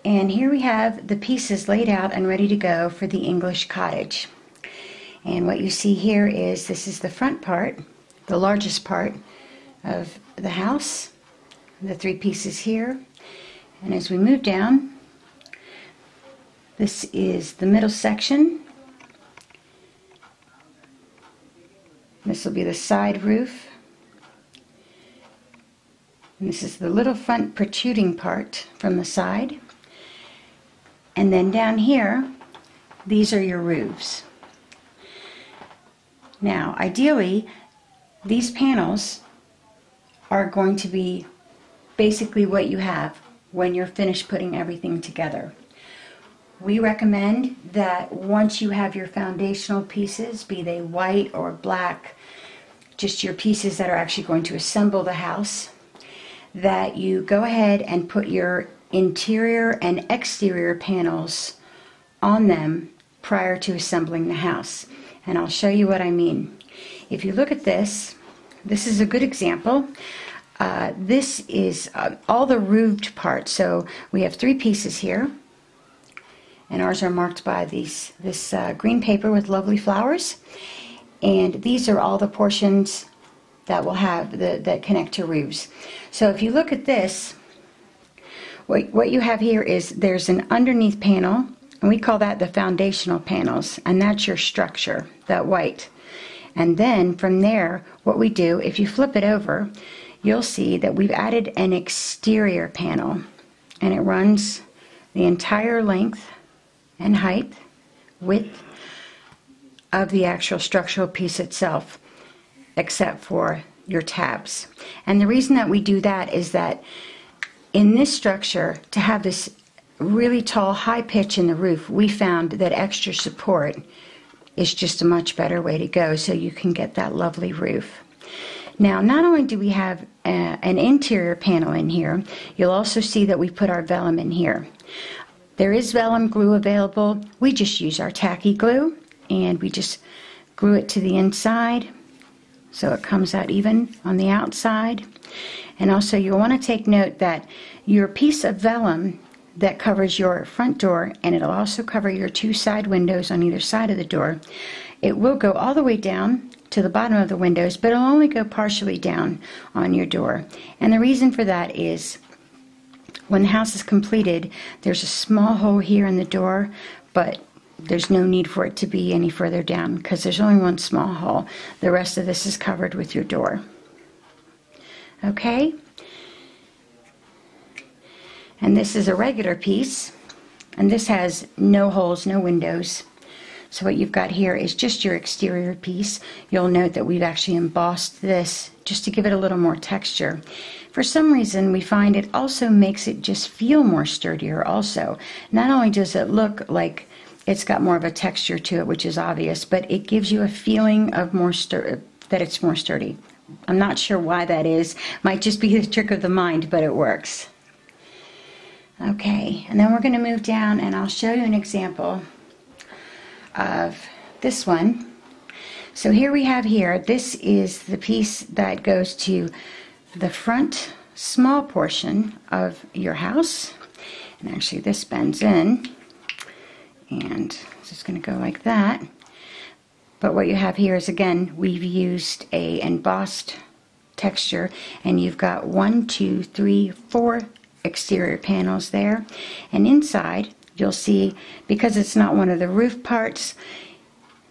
And here we have the pieces laid out and ready to go for the English cottage. And what you see here is this is the front part, the largest part of the house, the 3 pieces here. And as we move down, this is the middle section. This will be the side roof. And this is the little front protruding part from the side. And then down here, these are your roofs. Now, ideally, these panels are going to be basically what you have when you're finished putting everything together. We recommend that once you have your foundational pieces, be they white or black, just your pieces that are actually going to assemble the house, that you go ahead and put your interior and exterior panels on them prior to assembling the house. And I'll show you what I mean. If you look at this, this is a good example. This is all the roofed parts. So we have 3 pieces here, and ours are marked by this green paper with lovely flowers. And these are all the portions that will have that connect to roofs. So if you look at this, what you have here is there's an underneath panel, and we call that the foundational panels, and that's your structure, that white. And then from there, what we do, if you flip it over, you'll see that we've added an exterior panel, and it runs the entire length and height, width of the actual structural piece itself, except for your tabs. And the reason that we do that is that in this structure, to have this really tall, high pitch in the roof, we found that extra support is just a much better way to go, so you can get that lovely roof. Now, not only do we have an interior panel in here, you'll also see that we put our vellum in here. There is vellum glue available. We just use our tacky glue, and we just glue it to the inside so it comes out even on the outside. And also, you'll want to take note that your piece of vellum that covers your front door, and it'll also cover your 2 side windows on either side of the door, it will go all the way down to the bottom of the windows, but it'll only go partially down on your door. And the reason for that is when the house is completed, there's a small hole here in the door, but there's no need for it to be any further down because there's only one small hole. The rest of this is covered with your door. Okay? And this is a regular piece, and this has no holes, no windows. So what you've got here is just your exterior piece. You'll note that we've actually embossed this just to give it a little more texture. For some reason, we find it also makes it just feel more sturdier also. Not only does it look like it's got more of a texture to it, which is obvious, but it gives you a feeling of that it's more sturdy. I'm not sure why that is. Might just be the trick of the mind, but it works. Okay, and then we're going to move down, and I'll show you an example of this one. So here we have this is the piece that goes to the front small portion of your house. And actually this bends in, and it's just going to go like that. But what you have here is, again, we've used a embossed texture, and you've got 1, 2, 3, 4 exterior panels there. And inside, you'll see, because it's not one of the roof parts,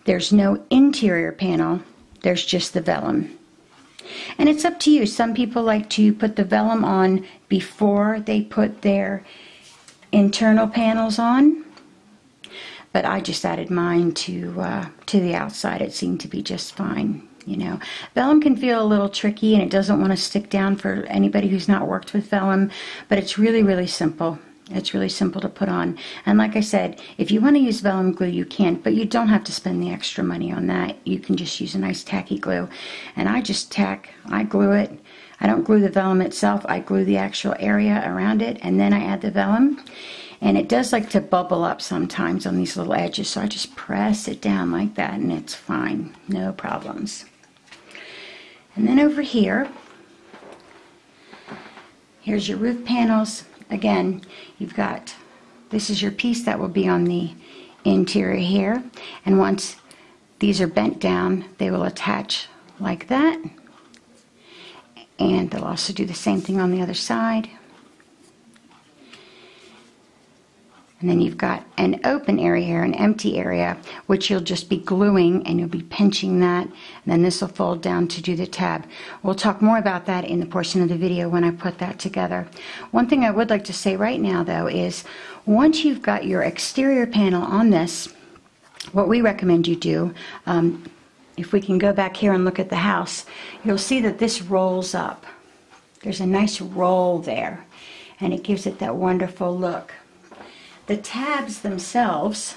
there's no interior panel, there's just the vellum. And it's up to you. Some people like to put the vellum on before they put their internal panels on, but I just added mine to the outside. It seemed to be just fine. You know, vellum can feel a little tricky, and it doesn't want to stick down for anybody who's not worked with vellum, but it's really, really simple. It's really simple to put on. And like I said, if you want to use vellum glue, you can, but you don't have to spend the extra money on that. You can just use a nice tacky glue. And I glue it. I don't glue the vellum itself. I glue the actual area around it, and then I add the vellum. And it does like to bubble up sometimes on these little edges, so I just press it down like that, and it's fine. No problems. And then over here, here's your roof panels. Again, you've got this is your piece that will be on the interior here. And once these are bent down, they will attach like that. And they'll also do the same thing on the other side. And then you've got an open area here, an empty area, which you'll just be gluing, and you'll be pinching that. And then this will fold down to do the tab. We'll talk more about that in the portion of the video when I put that together. One thing I would like to say right now, though, is once you've got your exterior panel on this, what we recommend you do, if we can go back here and look at the house, you'll see that this rolls up. There's a nice roll there, and it gives it that wonderful look. The tabs themselves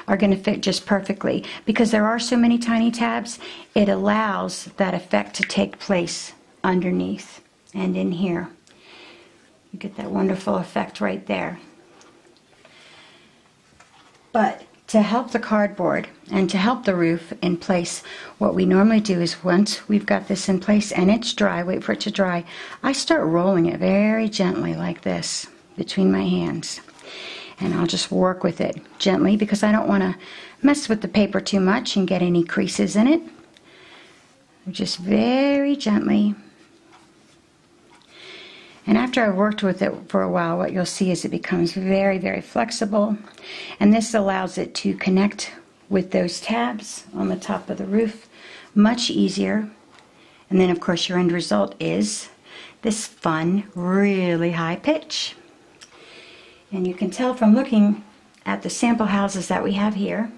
are going to fit just perfectly. Because there are so many tiny tabs, it allows that effect to take place underneath and in here. You get that wonderful effect right there. But to help the cardboard and to help the roof in place, what we normally do is once we've got this in place and it's dry, wait for it to dry, I start rolling it very gently like this between my hands. And I'll just work with it gently because I don't want to mess with the paper too much and get any creases in it. Just very gently. And after I've worked with it for a while, what you'll see is it becomes very, very flexible. And this allows it to connect with those tabs on the top of the roof much easier. And then, of course, your end result is this fun, really high pitch. And you can tell from looking at the sample houses that we have here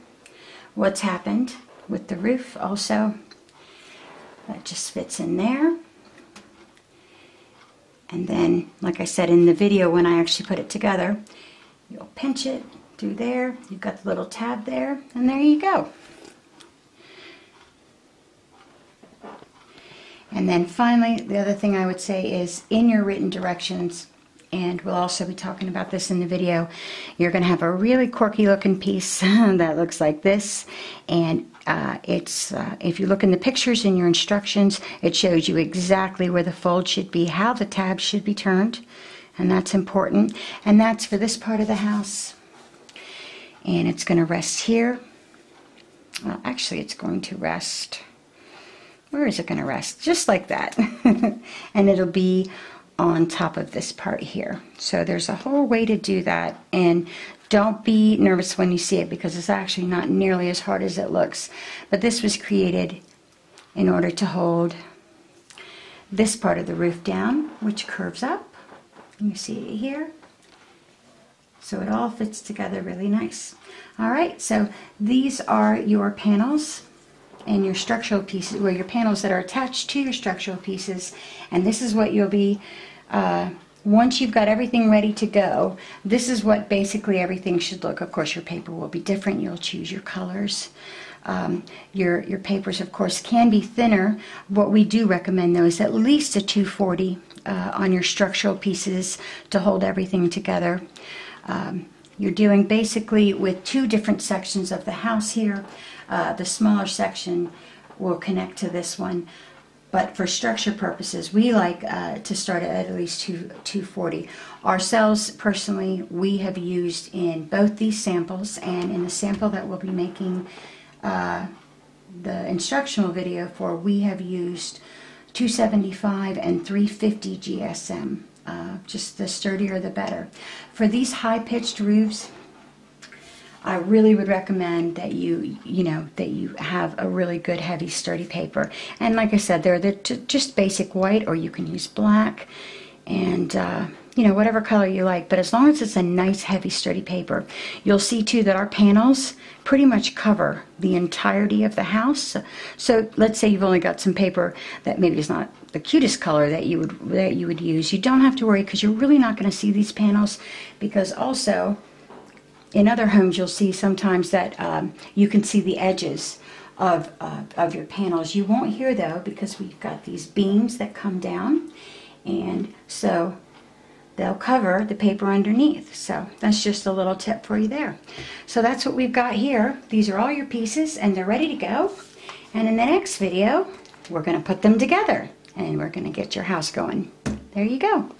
what's happened with the roof also. That just fits in there. And then, like I said in the video when I actually put it together, you'll pinch it through there. You've got the little tab there, and there you go. And then finally, the other thing I would say is in your written directions, and we'll also be talking about this in the video, you're going to have a really quirky looking piece that looks like this. And if you look in the pictures in your instructions, it shows you exactly where the fold should be, how the tabs should be turned, and that's important. And that's for this part of the house. And it's going to rest here. Well, actually, it's going to rest. Where is it going to rest? Just like that. And it'll be on top of this part here. So there's a whole way to do that, and don't be nervous when you see it because it's actually not nearly as hard as it looks. But this was created in order to hold this part of the roof down, which curves up. You see it here. So it all fits together really nice. All right, so these are your panels and your structural pieces, or your panels that are attached to your structural pieces, and this is what you'll be once you've got everything ready to go. This is what basically everything should look. Of course, your paper will be different. You'll choose your colors. Your papers, of course, can be thinner. What we do recommend, though, is at least a 240 on your structural pieces to hold everything together. You're dealing basically with two different sections of the house here. The smaller section will connect to this one, but for structure purposes, we like to start at least 240. Ourselves, personally, we have used in both these samples and in the sample that we'll be making the instructional video for, we have used 275 and 350 GSM. Just the sturdier the better. For these high-pitched roofs, I really would recommend that you have a really good heavy sturdy paper. And like I said, they're just basic white, or you can use black, and whatever color you like. But as long as it's a nice heavy sturdy paper, you'll see too that our panels pretty much cover the entirety of the house. So let's say you've only got some paper that maybe is not the cutest color that you would use. You don't have to worry, because you're really not going to see these panels, because also in other homes you'll see sometimes that you can see the edges of your panels. You won't here though, because we've got these beams that come down, and so they'll cover the paper underneath. So that's just a little tip for you there. So that's what we've got here. These are all your pieces, and they're ready to go. And in the next video, we're going to put them together, and we're going to get your house going. There you go.